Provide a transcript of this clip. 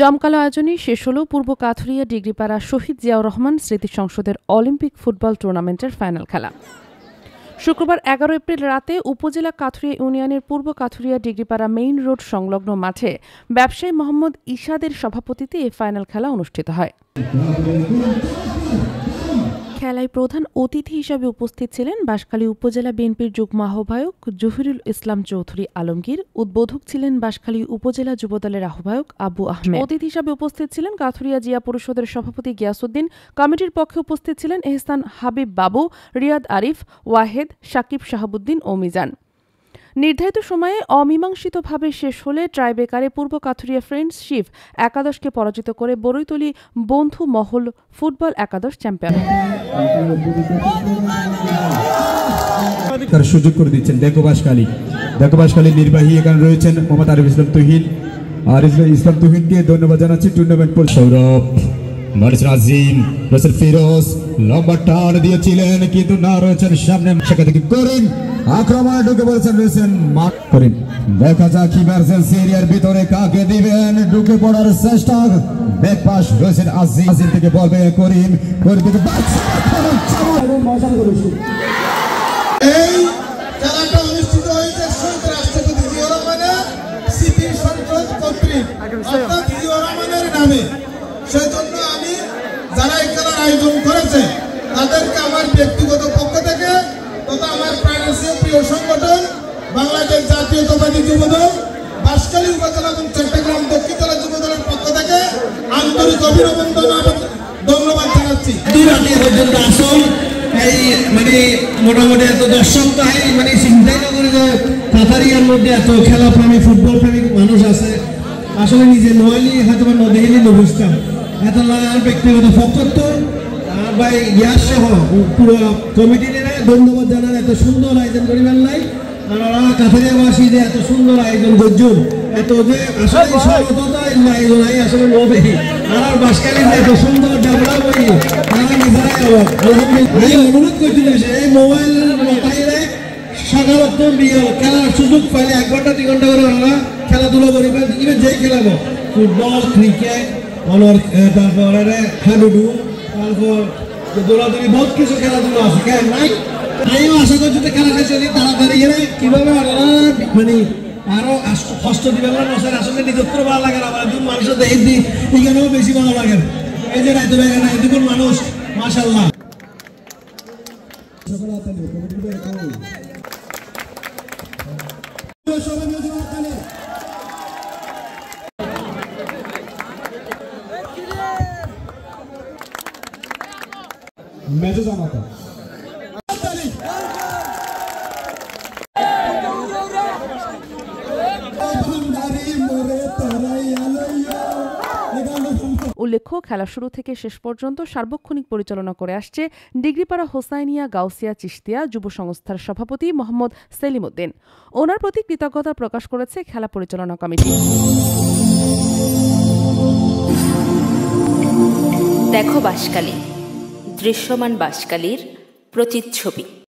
জমকালো আয়োজনে শেষ হল পূর্ব কাথুরিয়া ডিগ্রিপাড়া শহীদ জিয়াউর রহমান স্মৃতি সংসদের অলিম্পিক ফুটবল টুর্নামেন্টের ফাইনাল খেলা। শুক্রবার 11 এপ্রিল রাতে উপজেলা কাথুরিয়া ইউনিয়নের পূর্ব কাথুরিয়া ডিগ্রিপাড়া মেইন রোড সংলগ্ন মাঠে ব্যবসায়ী মোহাম্মদ ইশাদের সভাপতিত্বে এই ফাইনাল খেলা অনুষ্ঠিত হয়। খেলায় প্রধান অতিথি হিসেবে উপস্থিত ছিলেন বাঁশখালী উপজেলা বিএনপির যুগ্ম আহ্বায়ক জহিরুল ইসলাম চৌধুরী আলমগীর। উদ্বোধক ছিলেন বাঁশখালী উপজেলা যুবদলের আহ্বায়ক আবু আহমেদ। অতিথি হিসেবে উপস্থিত ছিলেন কাথুরিয়া জিয়া পরিষদের সভাপতি গিয়াসউদ্দিন। কমিটির পক্ষে উপস্থিত ছিলেন এহসান হাবিব বাবু, রিয়াদ আরিফ, ওয়াহেদ, সাকিব শাহাবুদ্দিন ও মিজান। নির্ধারিত সময়ে অমীমাংসিতভাবে শেষ হলে ট্রাইবেকারে পূর্ব কাথুরিয়া ফ্রেন্ডশিপ একাদশকে পরাজিত করে বরৈতলী বন্ধু মহল ফুটবল একাদশ চ্যাম্পিয়ন। সুযোগ করে দিচ্ছেন দেখো বাঁশখালী নির্বাহী এখানে রয়েছেন মোহাম্মদ আরিফ ইসলাম তুহিন। ইসলাম তুহিনকে ধন্যবাদ জানাচ্ছি। টুর্নামেন্ট পর সৌরভ আজিম রসেল ফিরোজ লম্বা টান দিয়েছিলেন কিন্তু না রয়েছেন সামনে সেখান থেকে করিম আক্রমণে ঢুকে পড়েছেন রয়েছেন করিম। দেখা যাক ইমার্জেন্সি এরিয়ার ভিতরে কাকে দিবেন, ঢুকে পড়ার চেষ্টা ব্যাক পাস রয়েছেন আজিম থেকে বলবে করিম থেকে এই খেলাটা অনুষ্ঠিত হয়েছে শহীদ রাষ্ট্রপতি জিয়াউর রহমানের স্মৃতি সংসদ কর্তৃক অর্থাৎ জিয়াউর রহমানের নামে। সেই জন্য আমি যারা এই খেলার আয়োজন করেছে তাদেরকে আমার ব্যক্তিগত পক্ষ থেকে তথা আমার প্রিয় সংগঠন বাংলাদেশ জাতীয়তাবাদী যুবদল বাঁশখালী উপজেলা এবং চট্টগ্রাম দক্ষিণ জেলা যুবদলের পক্ষ থেকে আন্তরিক অভিনন্দন ধন্যবাদ জানাচ্ছি। এই মানে মোটামুটি এত দর্শক তো মানে চিন্তাই না করে যে কাতারিয়ার মধ্যে এত খেলা প্রেমিক ফুটবল প্রেমিক মানুষ আছে। আসলে নিজে নইলি হয়তো বা নদীলি নবুঝতাম এত ব্যক্তিগত পক্ষ বা ইয়ার সহ পুরো কমিটির ধন্যবাদ জানার এত সুন্দর আয়োজন করিবার নাই। আর ওরা কাতারিয়াবাসী যে এত সুন্দর আয়োজন করছেন এত যে আসলে সর্বততা আয়োজন আসলে নবে আর বাঁশখালী এত সুন্দর ডেভেলপ হয়ে তারা নিজেরাই আলহামদুলিল্লাহ অনুরোধ করছিল এই মোবাইল সকালত্ব খেলার সুযোগ পাইলে 1 ঘন্টা 2 ঘন্টা করে ওরা খেলাধুলা করিবেন। ইভেন যে খেলাবো ফুটবল ক্রিকেট তারপরে হাডুডু তারপর দৌড়াদৌড়ি বহুত কিছু খেলাধুলা আছে নাই। আমিও আশা করছি যে খেলা শেষ হলে তাড়াতাড়ি কিভাবে মানে আরো কষ্ট দিবে আসলে নিজস্ব ভালো লাগে না আমার মানুষের দেখে দিই এখানেও বেশি ভালো লাগে। এই যে রাইতে বেগে না দুপুর মানুষ মাশাআল্লাহ মেসেজ আমাকে উল্লেখ্য খেলা শুরু থেকে শেষ পর্যন্ত সার্বক্ষণিক পরিচালনা করে আসছে ডিগ্রিপাড়া হোসাইনিয়া গাউসিয়া চিশতিয়া যুব সংস্থার সভাপতি মোহাম্মদ সেলিম উদ্দিন। ওনার প্রতি কৃতজ্ঞতা প্রকাশ করেছে খেলা পরিচালনা কমিটি। দেখো বাঁশখালী, দৃশ্যমান বাঁশখালীর প্রতিচ্ছবি।